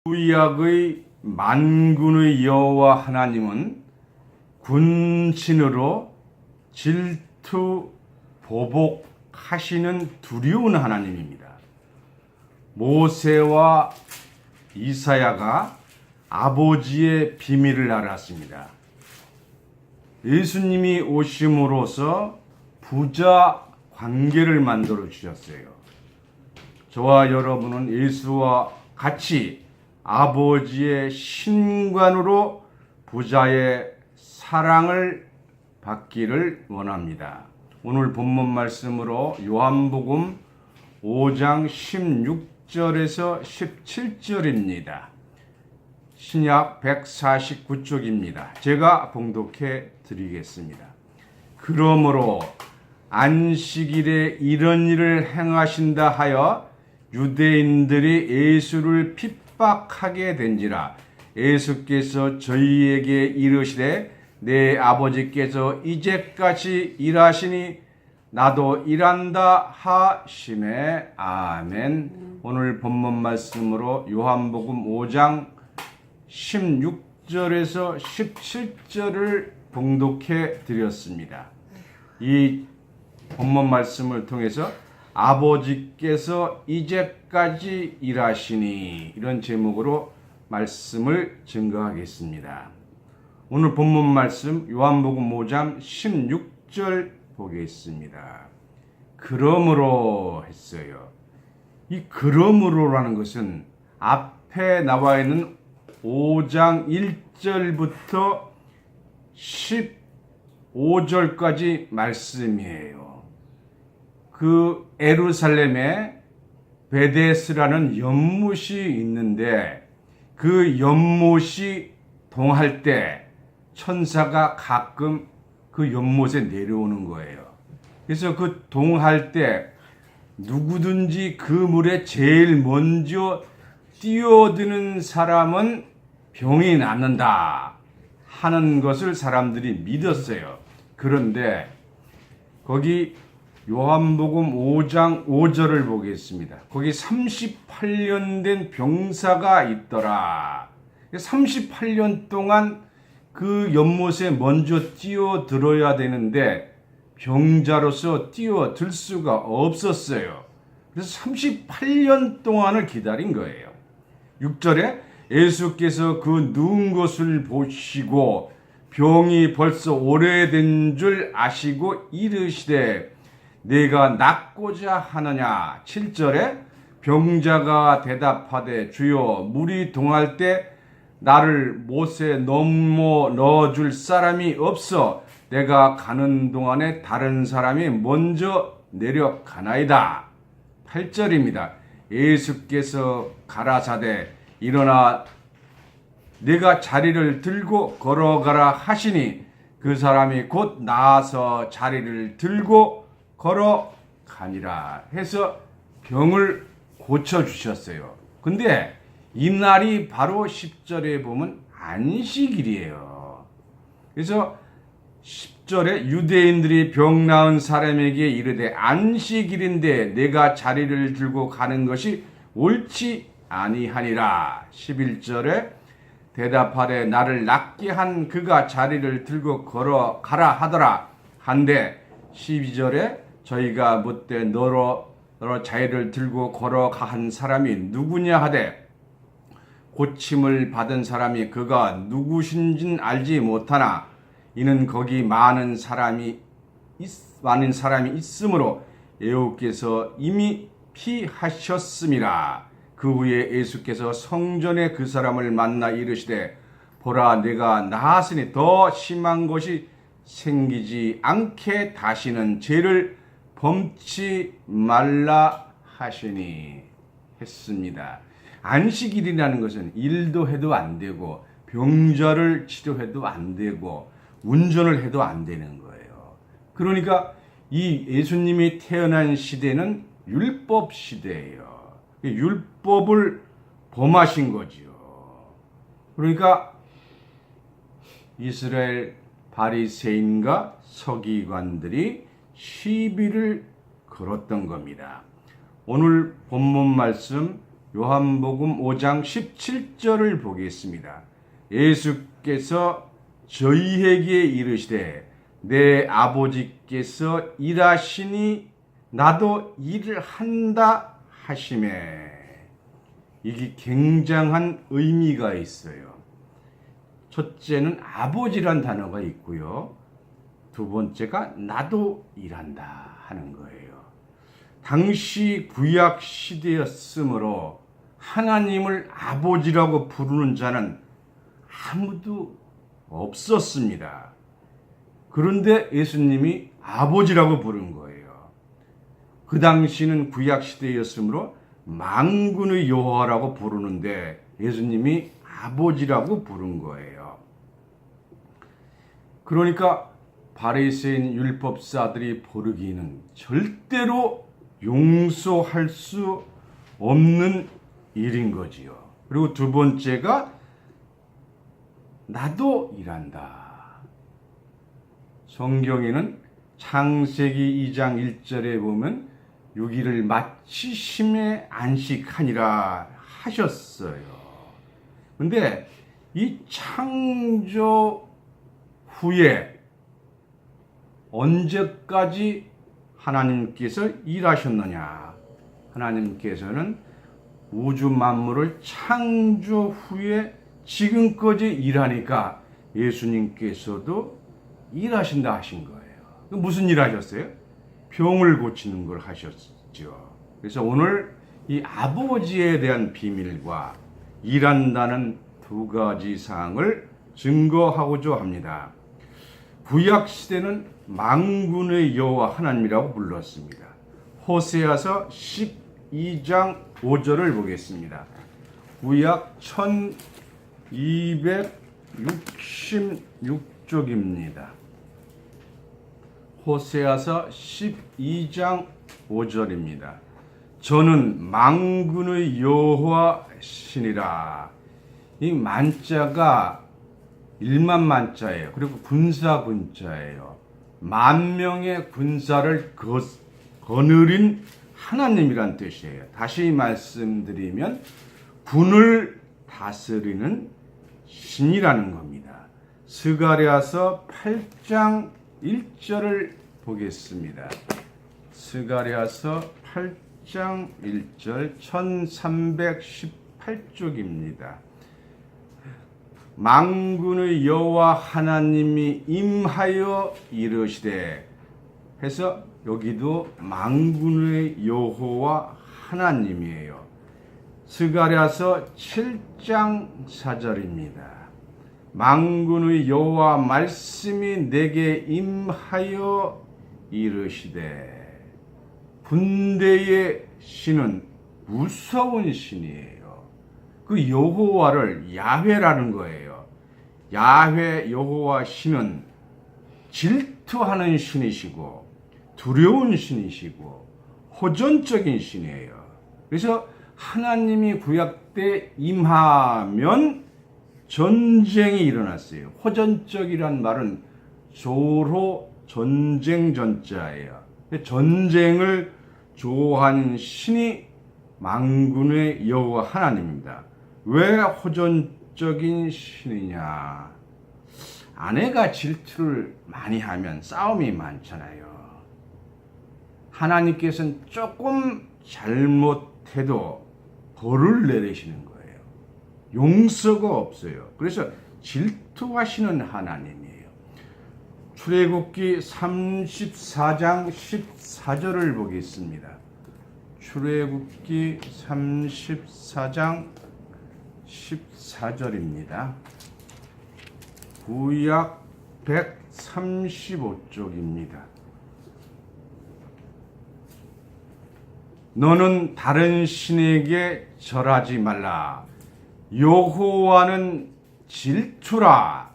구약의 만군의 여호와 하나님은 군신으로 질투 보복하시는 두려운 하나님입니다. 모세와 이사야가 아버지의 비밀을 알았습니다. 예수님이 오심으로써 부자 관계를 만들어 주셨어요. 저와 여러분은 예수와 같이 아버지의 신관으로 부자의 사랑을 받기를 원합니다. 오늘 본문 말씀으로 요한복음 5장 16절에서 17절입니다. 신약 149쪽입니다. 제가 봉독해 드리겠습니다. 그러므로 안식일에 이런 일을 행하신다 하여 유대인들이 예수를 핍박하게 된지라. 예수께서 저희에게 이르시되 내 아버지께서 이제까지 일하시니 나도 일한다 하시매. 아멘. 오늘 본문 말씀으로 요한복음 5장 16절에서 17절을 봉독해 드렸습니다. 이 본문 말씀을 통해서 아버지께서 이제까지 일하시니, 이런 제목으로 말씀을 증거하겠습니다. 오늘 본문 말씀 요한복음 5장 16절 보겠습니다. 그러므로 했어요. 이 그러므로라는 것은 앞에 나와 있는 5장 1절부터 15절까지 말씀이에요. 그 에루살렘에 베데스라는 연못이 있는데 그 연못이 동할 때 천사가 가끔 그 연못에 내려오는 거예요. 그래서 그 동할 때 누구든지 그 물에 제일 먼저 뛰어드는 사람은 병이 낫는다 하는 것을 사람들이 믿었어요. 그런데 거기 요한복음 5장 5절을 보겠습니다. 거기 38년 된 병사가 있더라. 38년 동안 그 연못에 먼저 뛰어들어야 되는데 병자로서 뛰어들 수가 없었어요. 그래서 38년 동안을 기다린 거예요. 6절에 예수께서 그 누운 것을 보시고 병이 벌써 오래된 줄 아시고 이르시되 내가 낫고자 하느냐. 7절에 병자가 대답하되 주여 물이 동할 때 나를 못에 넘어 넣어줄 사람이 없어 내가 가는 동안에 다른 사람이 먼저 내려가나이다. 8절입니다. 예수께서 가라사대 일어나 내가 자리를 들고 걸어가라 하시니 그 사람이 곧 나아서 자리를 들고 걸어가니라 해서 병을 고쳐주셨어요. 근데 이날이 바로 10절에 보면 안식일이에요. 그래서 10절에 유대인들이 병 나은 사람에게 이르되 안식일인데 내가 자리를 들고 가는 것이 옳지 아니하니라. 11절에 대답하되 나를 낫게 한 그가 자리를 들고 걸어가라 하더라 한데 12절에 저희가 묻되 너로 자리를 들고 걸어가 한 사람이 누구냐 하되 고침을 받은 사람이 그가 누구신진 알지 못하나 이는 거기 많은 사람이 있으므로 예수께서 이미 피하셨음이라. 그 후에 예수께서 성전에 그 사람을 만나 이르시되 보라 내가 나았으니 더 심한 것이 생기지 않게 다시는 죄를 범치 말라 하시니 했습니다. 안식일이라는 것은 일도 해도 안 되고 병자를 치료해도 안 되고 운전을 해도 안 되는 거예요. 그러니까 이 예수님이 태어난 시대는 율법 시대예요. 율법을 범하신 거지요. 그러니까 이스라엘 바리새인과 서기관들이 시비를 걸었던 겁니다. 오늘 본문 말씀 요한복음 5장 17절을 보겠습니다. 예수께서 저희에게 이르시되 내 아버지께서 일하시니 나도 일을 한다 하시매. 이게 굉장한 의미가 있어요. 첫째는 아버지란 단어가 있고요. 두 번째가 나도 일한다 하는 거예요. 당시 구약 시대였으므로 하나님을 아버지라고 부르는 자는 아무도 없었습니다. 그런데 예수님이 아버지라고 부른 거예요. 그 당시는 구약 시대였으므로 만군의 여호와라고 부르는데 예수님이 아버지라고 부른 거예요. 그러니까 바리새인 율법사들이 부르기는 절대로 용서할 수 없는 일인 거지요. 그리고 두 번째가 나도 일한다. 성경에는 창세기 2장 1절에 보면 6일을 마치심에 안식하니라 하셨어요. 근데 이 창조 후에 언제까지 하나님께서 일하셨느냐? 하나님께서는 우주 만물을 창조 후에 지금까지 일하니까 예수님께서도 일하신다 하신 거예요. 무슨 일 하셨어요? 병을 고치는 걸 하셨죠. 그래서 오늘 이 아버지에 대한 비밀과 일한다는 두 가지 사항을 증거하고자 합니다. 구약 시대는 만군의 여호와 하나님이라고 불렀습니다. 호세아서 12장 5절을 보겠습니다. 구약 1266쪽입니다. 호세아서 12장 5절입니다. 저는 만군의 여호와시니라. 이 만자가 1만 만자예요. 그리고 군사 군자예요. 만명의 군사를 거느린 하나님이란 뜻이에요. 다시 말씀드리면 군을 다스리는 신이라는 겁니다. 스가랴서 8장 1절을 보겠습니다. 스가랴서 8장 1절 1318쪽입니다. 만군의 여호와 하나님이 임하여 이르시되 해서 여기도 만군의 여호와 하나님이에요. 스가랴서 7장 4절입니다. 만군의 여호와 말씀이 내게 임하여 이르시되. 군대의 신은 무서운 신이에요. 그 여호와를 야훼라는 거예요. 야훼 여호와 신은 질투하는 신이시고 두려운 신이시고 호전적인 신이에요. 그래서 하나님이 구약 때 임하면 전쟁이 일어났어요. 호전적이란 말은 조로 전쟁 전자예요. 전쟁을 좋아하는 신이 만군의 여호와 하나님입니다. 왜 호전적인 신이냐? 아내가 질투를 많이 하면 싸움이 많잖아요. 하나님께서는 조금 잘못해도 벌을 내리시는 거예요. 용서가 없어요. 그래서 질투하시는 하나님이에요. 출애굽기 34장 14절을 보겠습니다. 출애굽기 34장 14절입니다. 구약 135쪽입니다. 너는 다른 신에게 절하지 말라. 여호와는 질투라.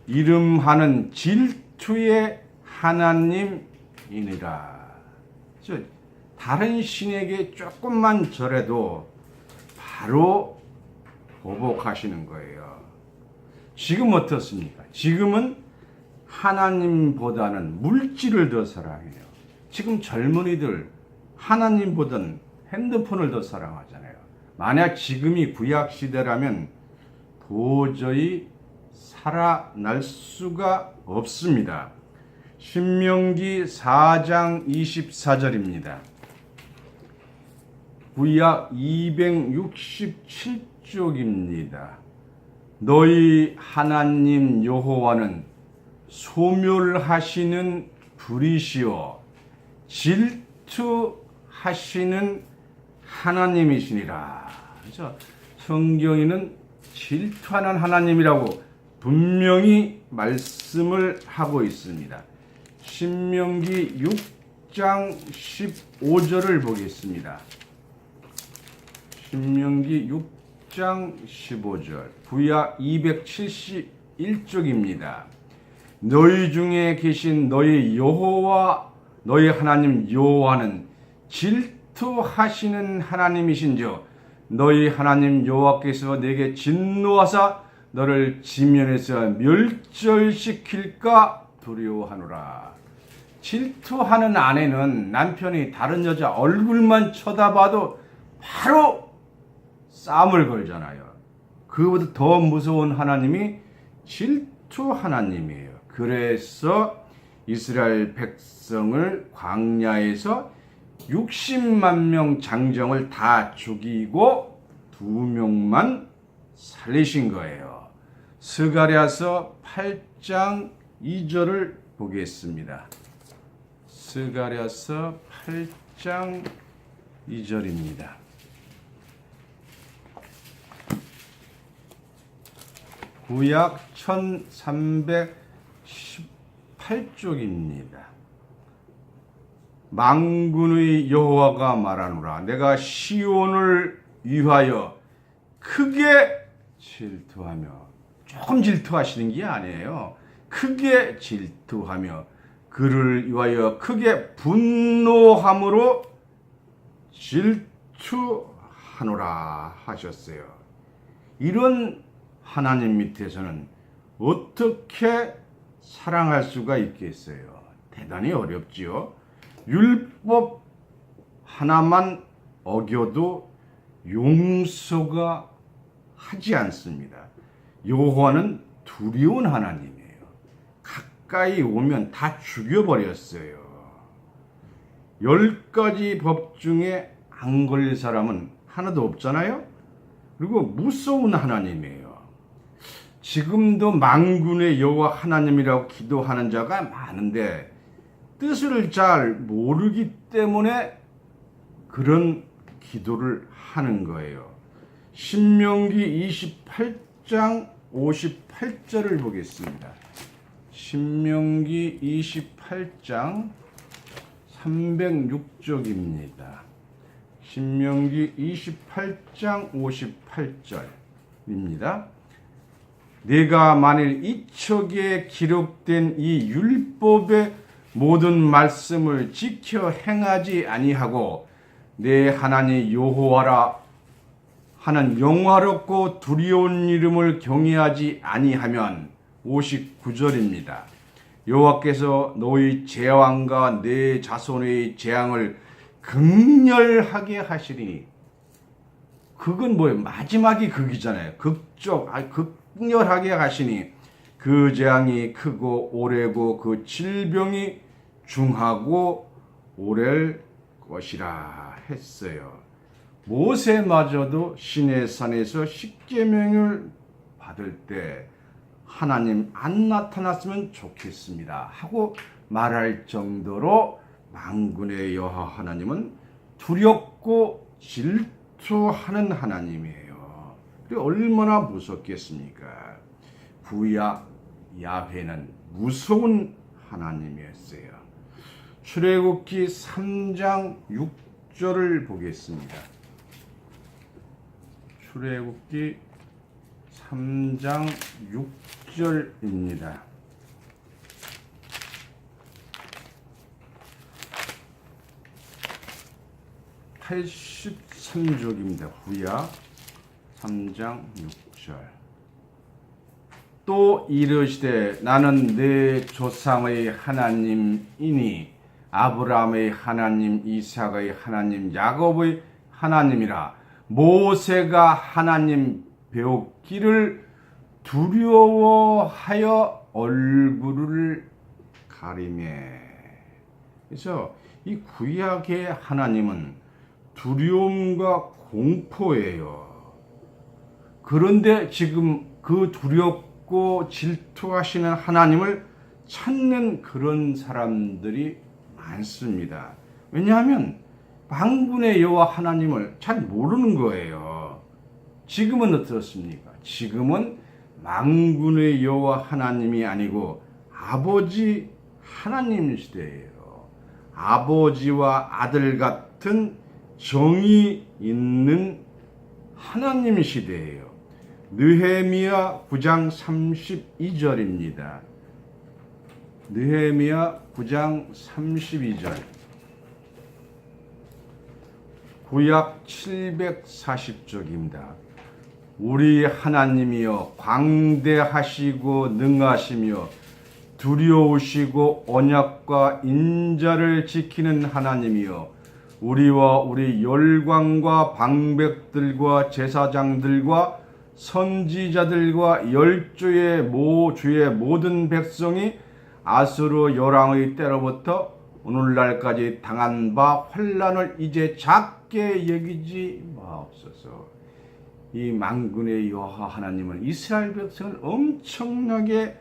이름하는 질투의 하나님이니라. 다른 신에게 조금만 절해도 바로 보복하시는 거예요. 지금 어떻습니까? 지금은 하나님보다는 물질을 더 사랑해요. 지금 젊은이들 하나님보다는 핸드폰을 더 사랑하잖아요. 만약 지금이 구약 시대라면 도저히 살아날 수가 없습니다. 신명기 4장 24절입니다. 구약 267쪽입니다. 너희 하나님 여호와는 소멸하시는 불이시오 질투하시는 하나님이시니라. 그래서 성경에는 질투하는 하나님이라고 분명히 말씀을 하고 있습니다. 신명기 6장 15절을 보겠습니다. 신명기 6장 15절 구약 271쪽입니다. 너희 중에 계신 너희 여호와 너희 하나님 여호와는 질투하시는 하나님이신즉 너희 하나님 여호와께서 내게 진노하사 너를 지면에서 멸절시킬까 두려워하노라. 질투하는 아내는 남편이 다른 여자 얼굴만 쳐다봐도 바로 싸움을 걸잖아요. 그보다 더 무서운 하나님이 질투 하나님이에요. 그래서 이스라엘 백성을 광야에서 60만 명 장정을 다 죽이고 2명만 살리신 거예요. 스가랴서 8장 2절을 보겠습니다. 스가랴서 8장 2절입니다. 구약 1318쪽입니다. 만군의 여호와가 말하노라. 내가 시온을 위하여 크게 질투하며, 조금 질투하시는 게 아니에요. 크게 질투하며 그를 위하여 크게 분노함으로 질투하노라 하셨어요. 이런 하나님 밑에서는 어떻게 사랑할 수가 있겠어요? 대단히 어렵지요. 율법 하나만 어겨도 용서가 하지 않습니다. 여호와는 두려운 하나님이에요. 가까이 오면 다 죽여버렸어요. 10가지 법 중에 안 걸릴 사람은 하나도 없잖아요. 그리고 무서운 하나님이에요. 지금도 만군의 여호와 하나님이라고 기도하는 자가 많은데 뜻을 잘 모르기 때문에 그런 기도를 하는 거예요. 신명기 28장 58절을 보겠습니다. 신명기 28장 306쪽입니다. 신명기 28장 58절입니다. 내가 만일 이 척에 기록된 이 율법의 모든 말씀을 지켜 행하지 아니하고 내 하나님 여호와라 하는 영화롭고 두려운 이름을 경외하지 아니하면 59절입니다. 여호와께서 너희 재왕과 내 자손의 재앙을 극렬하게 하시리니, 극은 뭐예요? 마지막이 극이잖아요. 극렬하게 하시니 그 재앙이 크고 오래고 그 질병이 중하고 오랠 것이라 했어요. 모세마저도 시내산에서 십계명을 받을 때 하나님 안 나타났으면 좋겠습니다 하고 말할 정도로 만군의 여호와 하나님은 두렵고 질투하는 하나님이에요. 얼마나 무섭겠습니까? 구약 야훼는 무서운 하나님이었어요. 출애굽기 3장 6절을 보겠습니다. 출애굽기 3장 6절입니다. (83쪽입니다) 구약 3장 6절. 또 이르시되 나는 내 조상의 하나님이니 아브라함의 하나님, 이삭의 하나님, 야곱의 하나님이라. 모세가 하나님 배웠기를 두려워하여 얼굴을 가리매. 그래서 이 구약의 하나님은 두려움과 공포예요. 그런데 지금 그 두렵고 질투하시는 하나님을 찾는 그런 사람들이 많습니다. 왜냐하면 만군의 여호와 하나님을 잘 모르는 거예요. 지금은 어떻습니까? 지금은 만군의 여호와 하나님이 아니고 아버지 하나님 시대예요. 아버지와 아들 같은 정이 있는 하나님 시대예요. 느헤미야 9장 32절입니다. 느헤미야 9장 32절. 구약 740쪽입니다. 우리 하나님이여 광대하시고 능하시며 두려우시고 언약과 인자를 지키는 하나님이여 우리와 우리 열광과 방백들과 제사장들과 선지자들과 열주의 모든 백성이 아수르 요랑의 때로부터 오늘날까지 당한 바 환난을 이제 작게 여기지 마옵소서. 이 만군의 여호와 하나님은 이스라엘 백성을 엄청나게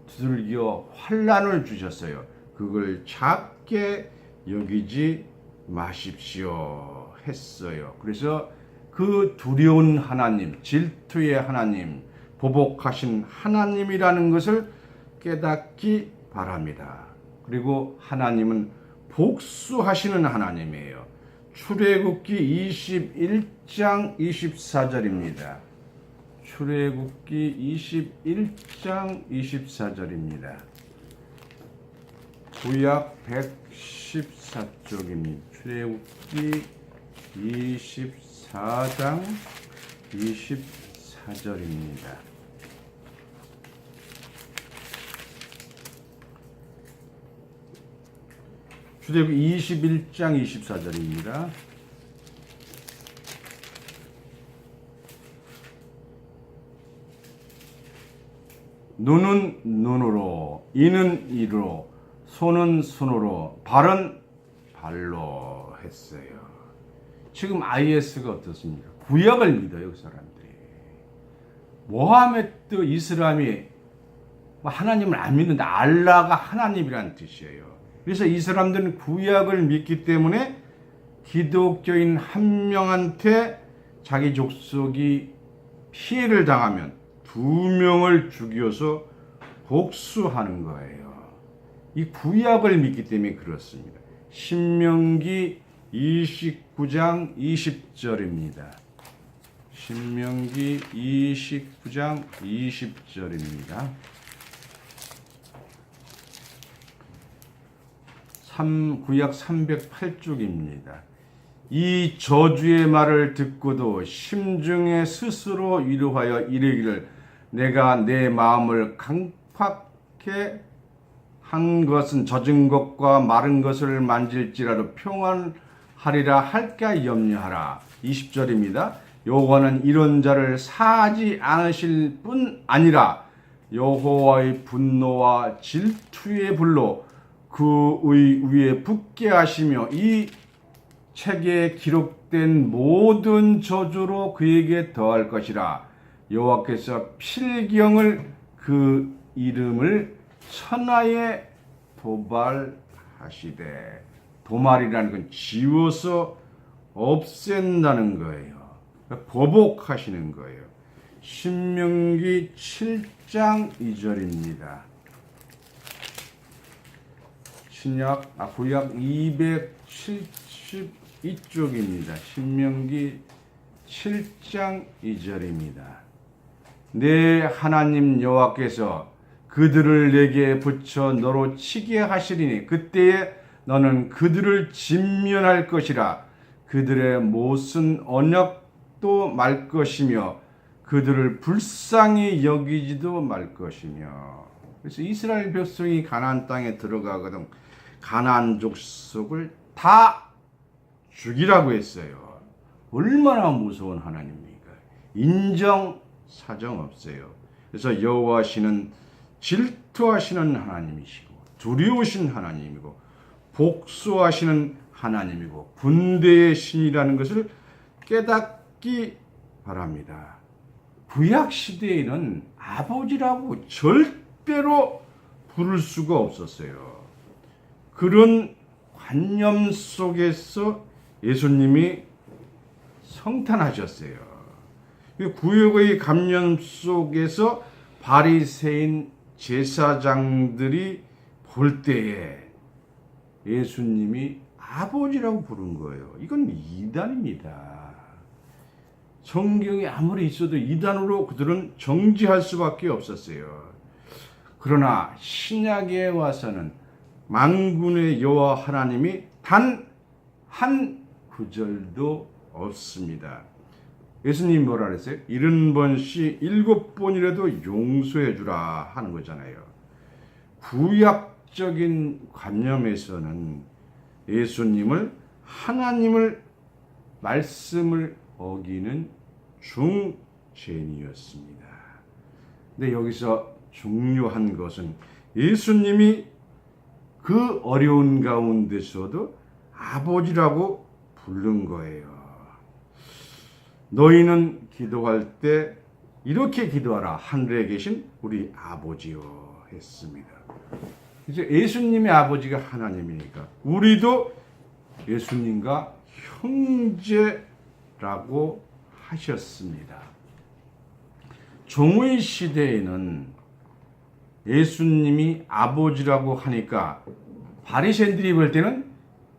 두들겨 환난을 주셨어요. 그걸 작게 여기지 마십시오 했어요. 그래서 그 두려운 하나님, 질투의 하나님, 보복하신 하나님이라는 것을 깨닫기 바랍니다. 그리고 하나님은 복수하시는 하나님이에요. 출애굽기 21장 24절입니다. 출애굽기 21장 24절입니다. 구약 114쪽입니다. 출애굽기 24장 24절입니다. 출애굽기 21장 24절입니다. 눈은 눈으로, 이는 이로, 손은 손으로, 발은 발로 했어요. 지금 IS가 어떻습니까? 구약을 믿어요, 그 사람들이. 모하메드 이슬람이 하나님을 안 믿는데 알라가 하나님이라는 뜻이에요. 그래서 이 사람들은 구약을 믿기 때문에 기독교인 한 명한테 자기 족속이 피해를 당하면 2명을 죽여서 복수하는 거예요. 이 구약을 믿기 때문에 그렇습니다. 신명기 29장 20절입니다. 신명기 29장 20절입니다. 구약 308쪽입니다. 이 저주의 말을 듣고도 심중에 스스로 위로하여 이르기를 내가 내 마음을 강팍해 한 것은 젖은 것과 마른 것을 만질지라도 평안하리라 할까 염려하라. 20절입니다. 여호와는 이런 자를 사하지 않으실 뿐 아니라 여호와의 분노와 질투의 불로 그의 위에 붙게 하시며 이 책에 기록된 모든 저주로 그에게 더할 것이라. 여호와께서 필경을 그 이름을 천하에 도발하시되, 도말이라는 건 지워서 없앤다는 거예요. 보복하시는 거예요. 신명기 7장 2절입니다. 구약 272쪽입니다. 신명기 7장 2절입니다. 내 하나님 여호와께서 그들을 내게 붙여 너로 치게 하시리니 그때에 너는 그들을 진면할 것이라. 그들의 못은 언약도 말 것이며 그들을 불쌍히 여기지도 말 것이며. 그래서 이스라엘 백성이 가나안 땅에 들어가거든 가나안 족속을 다 죽이라고 했어요. 얼마나 무서운 하나님입니까? 인정 사정 없어요. 그래서 여호와시는 질투하시는 하나님이시고 두려우신 하나님이고 복수하시는 하나님이고 군대의 신이라는 것을 깨닫기 바랍니다. 구약 시대에는 아버지라고 절대로 부를 수가 없었어요. 그런 관념 속에서 예수님이 성탄하셨어요. 구약의 관념 속에서 바리새인 제사장들이 볼 때에 예수님이 아버지라고 부른 거예요. 이건 이단입니다. 성경에 아무리 있어도 이단으로 그들은 정지할 수밖에 없었어요. 그러나 신약에 와서는 만군의 여호와 하나님이 단 한 구절도 없습니다. 예수님이 뭐라 그랬어요? 70번씩 7번이라도 용서해 주라 하는 거잖아요. 구약적인 관념에서는 예수님을 하나님을 말씀을 어기는 중죄인이었습니다. 근데 여기서 중요한 것은 예수님이 그 어려운 가운데서도 아버지라고 부른 거예요. 너희는 기도할 때 이렇게 기도하라. 하늘에 계신 우리 아버지요 했습니다. 이제 예수님의 아버지가 하나님이니까 우리도 예수님과 형제라고 하셨습니다. 종의 시대에는 예수님이 아버지라고 하니까 바리새인들이 볼 때는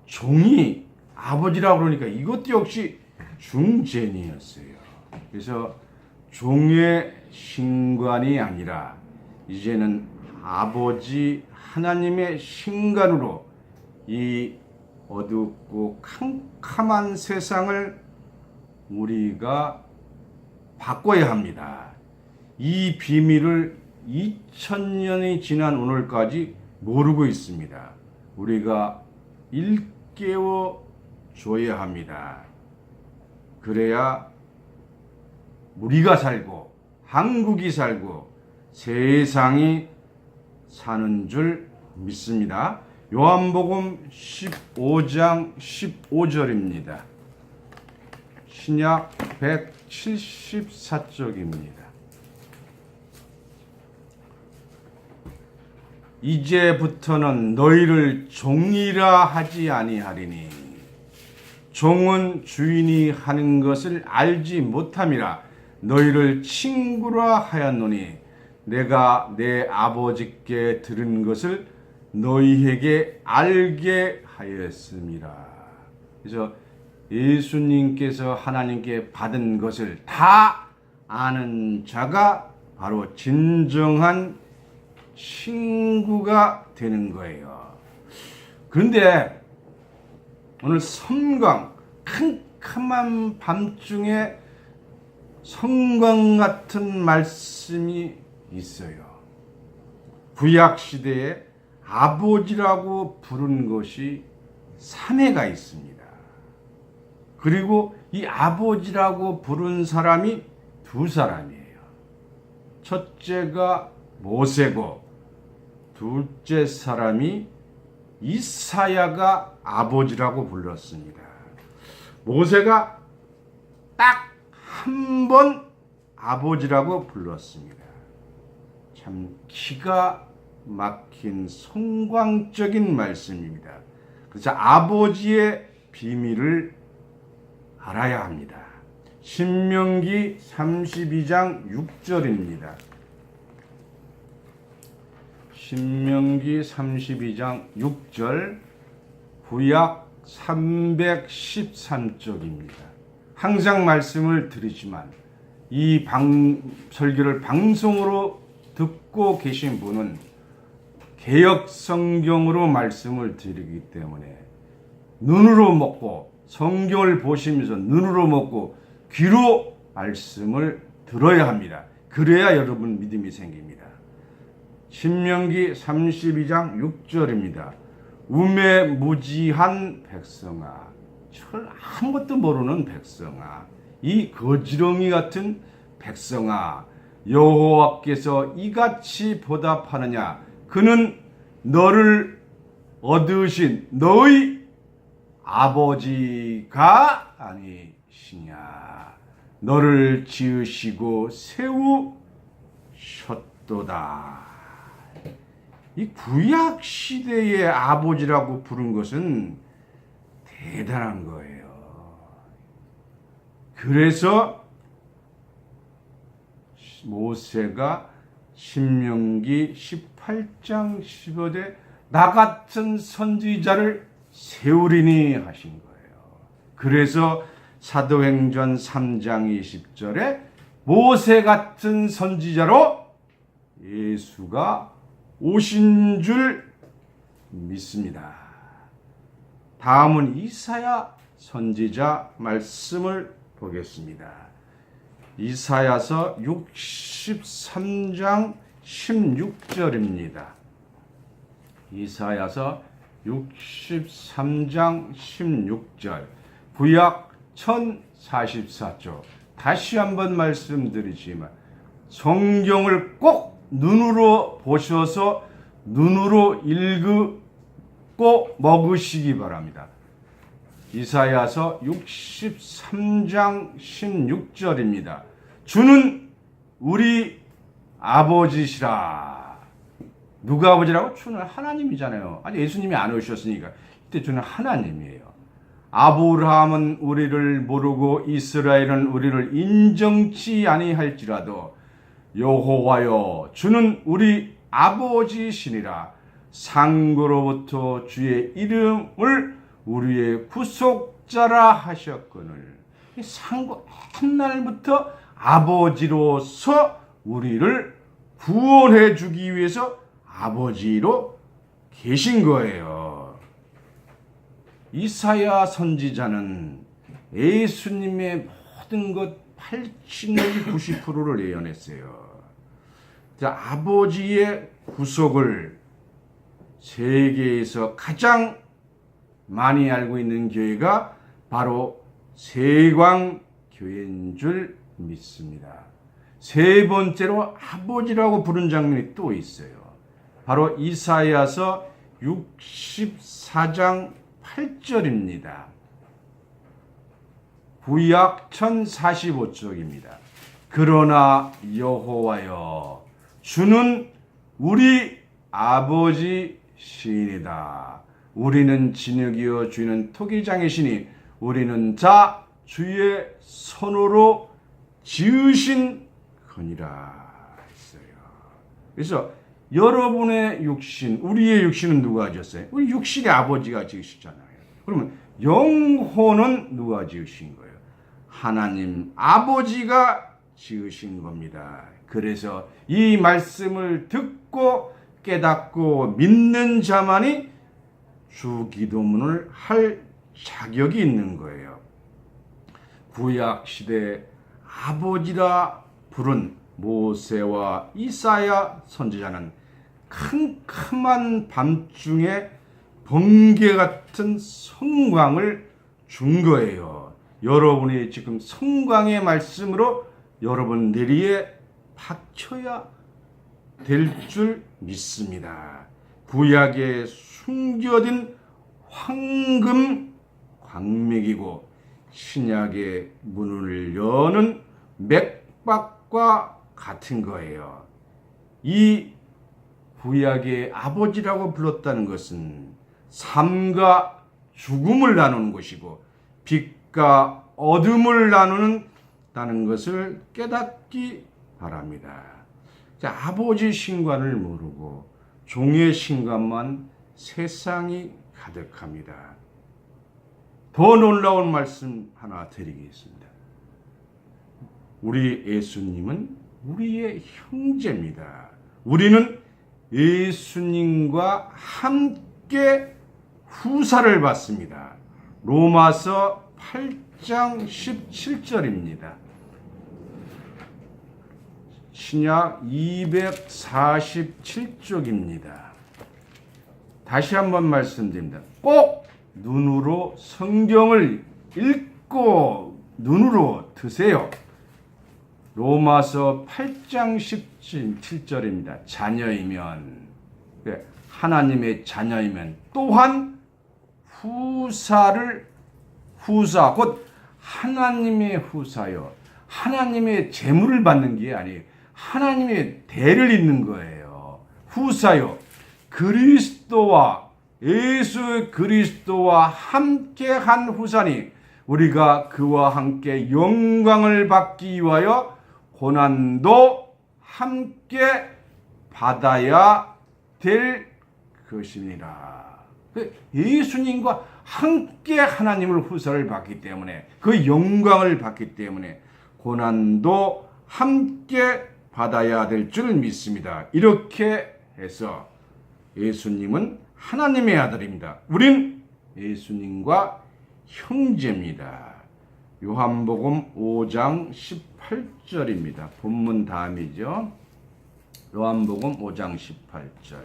종이 아버지라고 그러니까 이것도 역시 중죄인이었어요. 그래서 종의 신관이 아니라 이제는 아버지 하나님의 신관으로 이 어둡고 캄캄한 세상을 우리가 바꿔야 합니다. 이 비밀을 2000년이 지난 오늘까지 모르고 있습니다. 우리가 일깨워 줘야 합니다. 그래야 우리가 살고 한국이 살고 세상이 사는 줄 믿습니다. 요한복음 15장 15절입니다. 신약 174쪽입니다. 이제부터는 너희를 종이라 하지 아니하리니 종은 주인이 하는 것을 알지 못함이라 너희를 친구라 하였노니 내가 내 아버지께 들은 것을 너희에게 알게 하였습니다. 그래서 예수님께서 하나님께 받은 것을 다 아는 자가 바로 진정한 친구가 되는 거예요. 그런데 오늘 섬광, 캄캄한 밤중에 성광 같은 말씀이 있어요. 구약 시대에 아버지라고 부른 것이 3회가 있습니다. 그리고 이 아버지라고 부른 사람이 2사람이에요. 첫째가 모세고 둘째 사람이 이사야가 아버지라고 불렀습니다. 모세가 딱 한 번 아버지라고 불렀습니다. 참 기가 막힌 성광적인 말씀입니다. 그래서 아버지의 비밀을 알아야 합니다. 신명기 32장 6절입니다. 신명기 32장 6절 구약 313쪽입니다. 항상 말씀을 드리지만 이 설교를 방송으로 듣고 계신 분은 개역 성경으로 말씀을 드리기 때문에 눈으로 먹고 성경을 보시면서 눈으로 먹고 귀로 말씀을 들어야 합니다. 그래야 여러분 믿음이 생깁니다. 신명기 32장 6절입니다. 우매무지한 백성아 아무것도 모르는 백성아, 이 거지렁이 같은 백성아, 여호와께서 이같이 보답하느냐? 그는 너를 얻으신 너희 아버지가 아니시냐? 너를 지으시고 세우셨도다. 이 구약 시대의 아버지라고 부른 것은 대단한 거예요. 그래서 모세가 신명기 18장 15대 나 같은 선지자를 세우리니 하신 거예요. 그래서 사도행전 3장 20절에 모세 같은 선지자로 예수가 오신 줄 믿습니다. 다음은 이사야 선지자 말씀을 보겠습니다. 이사야서 63장 16절입니다. 이사야서 63장 16절 구약 1044조. 다시 한번 말씀드리지만 성경을 꼭 눈으로 보셔서 눈으로 읽고 먹으시기 바랍니다. 이사야서 63장 16절입니다. 주는 우리 아버지시라. 누가 아버지라고? 주는 하나님이잖아요. 아니 예수님이 안 오셨으니까 이때 주는 하나님이에요. 아브라함은 우리를 모르고 이스라엘은 우리를 인정치 아니할지라도 여호와여 주는 우리 아버지시니라. 상고로부터 주의 이름을 우리의 구속자라 하셨거늘. 상고 옛날부터 아버지로서 우리를 구원해 주기 위해서 아버지로 계신 거예요. 이사야 선지자는 예수님의 모든 것 80, 90%를 예언했어요. 아버지의 구속을 세계에서 가장 많이 알고 있는 교회가 바로 세광교회인 줄 믿습니다. 세 번째로 아버지라고 부른 장면이 또 있어요. 바로 이사야서 64장 8절입니다. 구약 1045쪽입니다. 그러나 여호와여 주는 우리 아버지시니이다. 우리는 진흙이요 주는 토기장이시니 우리는 자 주의 손으로 지으신 거니라 했어요. 그래서 여러분의 육신, 우리의 육신은 누가 지었어요? 우리 육신의 아버지가 지으시잖아요. 그러면 영혼은 누가 지으신 거예요? 하나님 아버지가 지으신 겁니다. 그래서 이 말씀을 듣고 깨닫고 믿는 자만이 주 기도문을 할 자격이 있는 거예요. 구약 시대 아버지라 부른 모세와 이사야 선지자는 캄캄한 밤중에 번개 같은 성광을 준 거예요. 여러분이 지금 성광의 말씀으로 여러분 내리에 박혀야 될 줄 믿습니다. 구약에 숨겨진 황금 광맥이고 신약의 문을 여는 맥박과 같은 거예요. 이 구약의 아버지라고 불렀다는 것은 삶과 죽음을 나누는 것이고 빛과 어둠을 나누는 것을 깨닫기 바랍니다. 아버지 신관을 모르고 종의 신관만 세상이 가득합니다. 더 놀라운 말씀 하나 드리겠습니다. 우리 예수님은 우리의 형제입니다. 우리는 예수님과 함께 후사를 받습니다. 로마서 8장 17절입니다. 신약 247쪽입니다. 다시 한번 말씀드립니다. 꼭 눈으로 성경을 읽고 눈으로 드세요. 로마서 8장 17절입니다. 자녀이면, 하나님의 자녀이면 또한 후사 곧 하나님의 후사요. 하나님의 재물을 받는 게 아니에요. 하나님의 대를 잇는 거예요. 후사요. 예수 그리스도와 함께한 후사니 우리가 그와 함께 영광을 받기 위하여 고난도 함께 받아야 될 것입니다. 예수님과 함께 하나님을 후사를 받기 때문에, 그 영광을 받기 때문에 고난도 함께 받아야 될 줄 믿습니다. 이렇게 해서 예수님은 하나님의 아들입니다. 우린 예수님과 형제입니다. 요한복음 5장 18절입니다. 본문 다음이죠. 요한복음 5장 18절.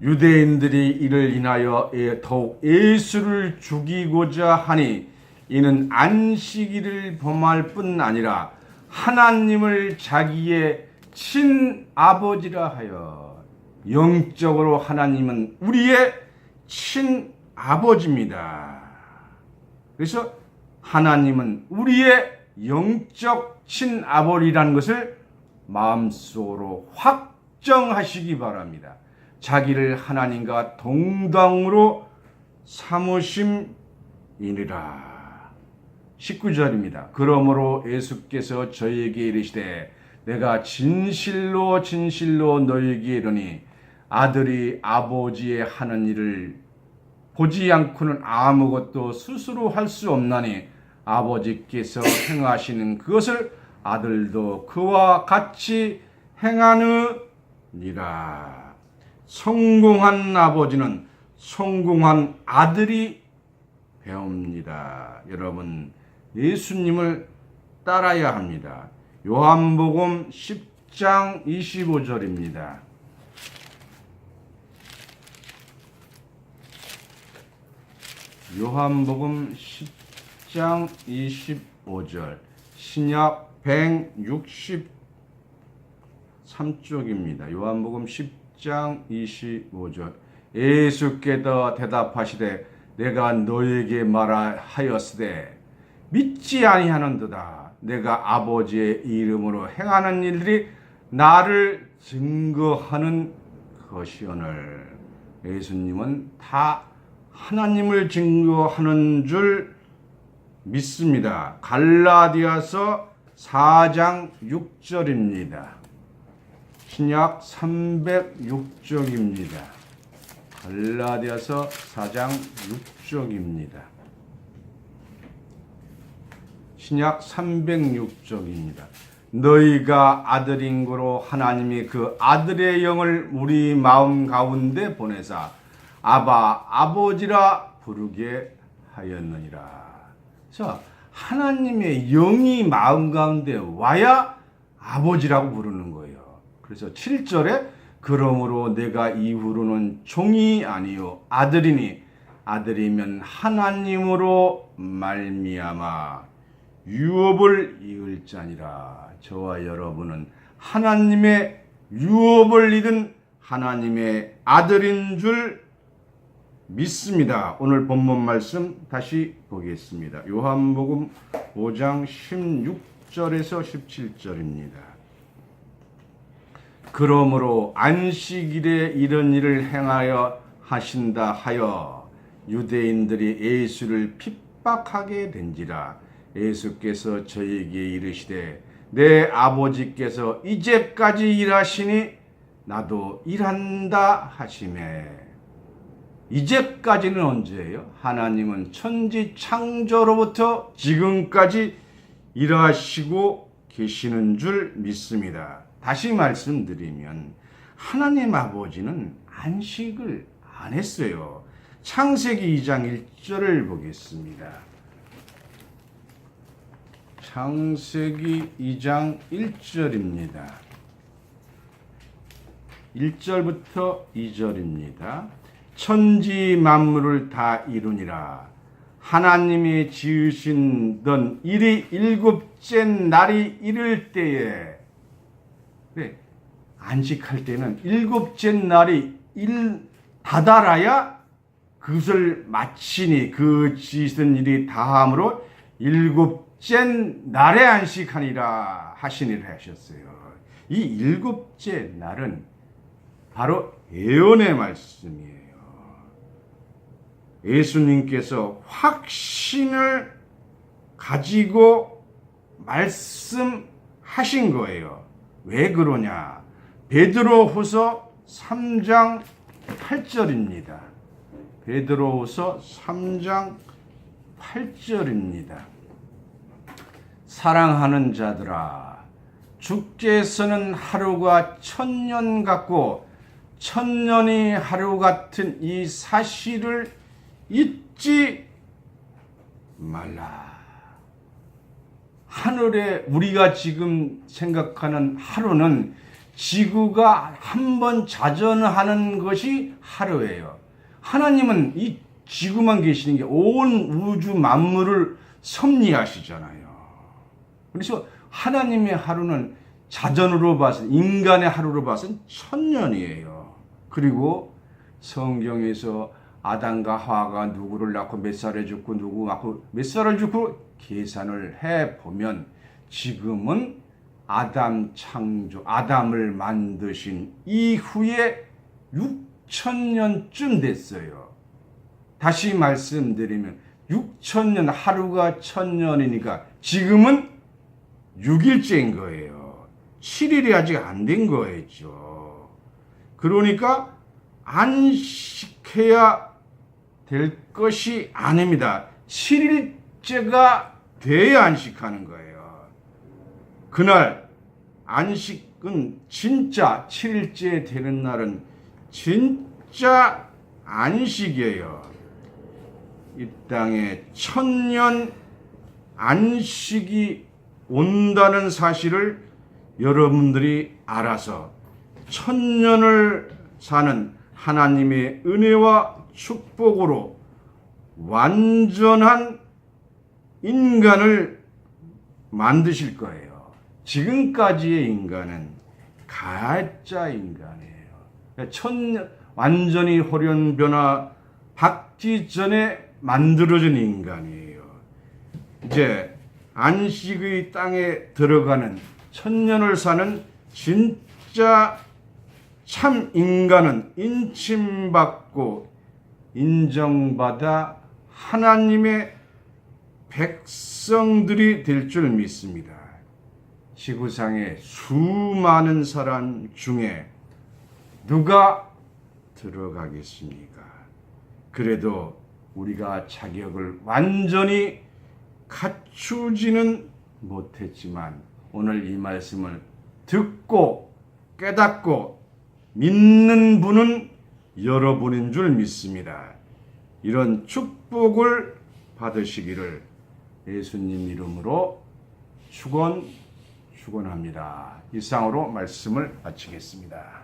유대인들이 이를 인하여 더욱 예수를 죽이고자 하니 이는 안식일을 범할 뿐 아니라 하나님을 자기의 친아버지라 하여, 영적으로 하나님은 우리의 친아버지입니다. 그래서 하나님은 우리의 영적 친아버지라는 것을 마음속으로 확정하시기 바랍니다. 자기를 하나님과 동등으로 삼으심이니라. 19절입니다. 그러므로 예수께서 저희에게 이르시되 내가 진실로 너희에게 이르니 아들이 아버지의 하는 일을 보지 않고는 아무것도 스스로 할 수 없나니 아버지께서 행하시는 그것을 아들도 그와 같이 행하느니라. 성공한 아버지는 성공한 아들이 배웁니다. 여러분, 예수님을 따라야 합니다. 요한복음 10장 25절입니다. 요한복음 10장 25절. 신약 163쪽입니다. 요한복음 10장 25절. 예수께서 대답하시되 내가 너에게 말하였으되 믿지 아니하는도다. 내가 아버지의 이름으로 행하는 일들이 나를 증거하는 것이오늘. 예수님은 다 하나님을 증거하는 줄 믿습니다. 갈라디아서 4장 6절입니다. 신약 306쪽입니다. 갈라디아서 4장 6쪽입니다. 신약 306쪽입니다. 너희가 아들인 거로 하나님이 그 아들의 영을 우리 마음 가운데 보내사 아바 아버지라 부르게 하였느니라. 자, 하나님의 영이 마음 가운데 와야 아버지라고 부르는 거예요. 그래서 7절에 그러므로 내가 이후로는 종이 아니요 아들이니 아들이면 하나님으로 말미암아 유업을 이을 자니라. 저와 여러분은 하나님의 유업을 이은 하나님의 아들인 줄 믿습니다. 오늘 본문 말씀 다시 보겠습니다. 요한복음 5장 16절에서 17절입니다. 그러므로 안식일에 이런 일을 행하여 하신다 하여 유대인들이 예수를 핍박하게 된지라. 예수께서 저에게 이르시되 내 아버지께서 이제까지 일하시니 나도 일한다 하시매. 이제까지는 언제예요? 하나님은 천지 창조로부터 지금까지 일하시고 계시는 줄 믿습니다. 다시 말씀드리면 하나님 아버지는 안식을 안 했어요. 창세기 2장 1절을 보겠습니다. 창세기 2장 1절입니다. 1절부터 2절입니다. 천지 만물을 다 이루니라. 하나님이 지으신 일이 일곱째 날이 이를 때에, 그래, 안식할 때는 일곱째 날이 다다라야 그것을 마치니 그 지으신 일이 다함으로 일곱째 날에 안식하니라 하시니라 하셨어요. 이 일곱째 날은 바로 예언의 말씀이에요. 예수님께서 확신을 가지고 말씀하신 거예요. 왜 그러냐? 베드로후서 3장 8절입니다. 베드로후서 3장 8절입니다. 사랑하는 자들아, 주께서는 하루가 천년 같고 천년이 하루 같은 이 사실을 잊지 말라. 하늘에 우리가 지금 생각하는 하루는 지구가 한 번 자전하는 것이 하루예요. 하나님은 이 지구만 계시는 게 온 우주 만물을 섭리하시잖아요. 그래서 하나님의 하루는 자전으로 봐서, 인간의 하루로 봐서는 천년이에요. 그리고 성경에서 아담과 하와가 누구를 낳고 몇 살에 죽고 누구 낳고 몇 살을 죽고 계산을 해보면 지금은 아담을 만드신 이후에 6천년쯤 됐어요. 다시 말씀드리면 6천년, 하루가 천년이니까 지금은 6일째인 거예요. 7일이 아직 안 된 거였죠. 그러니까 안식해야 될 것이 아닙니다. 7일째가 돼야 안식하는 거예요. 그날 안식은 진짜 7일째 되는 날은 진짜 안식이에요. 이 땅에 천년 안식이 온다는 사실을 여러분들이 알아서 천년을 사는 하나님의 은혜와 축복으로 완전한 인간을 만드실 거예요. 지금까지의 인간은 가짜 인간이에요. 완전히 호련변화 받기 전에 만들어진 인간이에요. 이제 안식의 땅에 들어가는 천년을 사는 진짜 참 인간은 인침받고 인정받아 하나님의 백성들이 될 줄 믿습니다. 지구상의 수많은 사람 중에 누가 들어가겠습니까? 그래도 우리가 자격을 완전히 갖추지는 못했지만 오늘 이 말씀을 듣고 깨닫고 믿는 분은 여러분인 줄 믿습니다. 이런 축복을 받으시기를 예수님 이름으로 축원합니다. 이상으로 말씀을 마치겠습니다.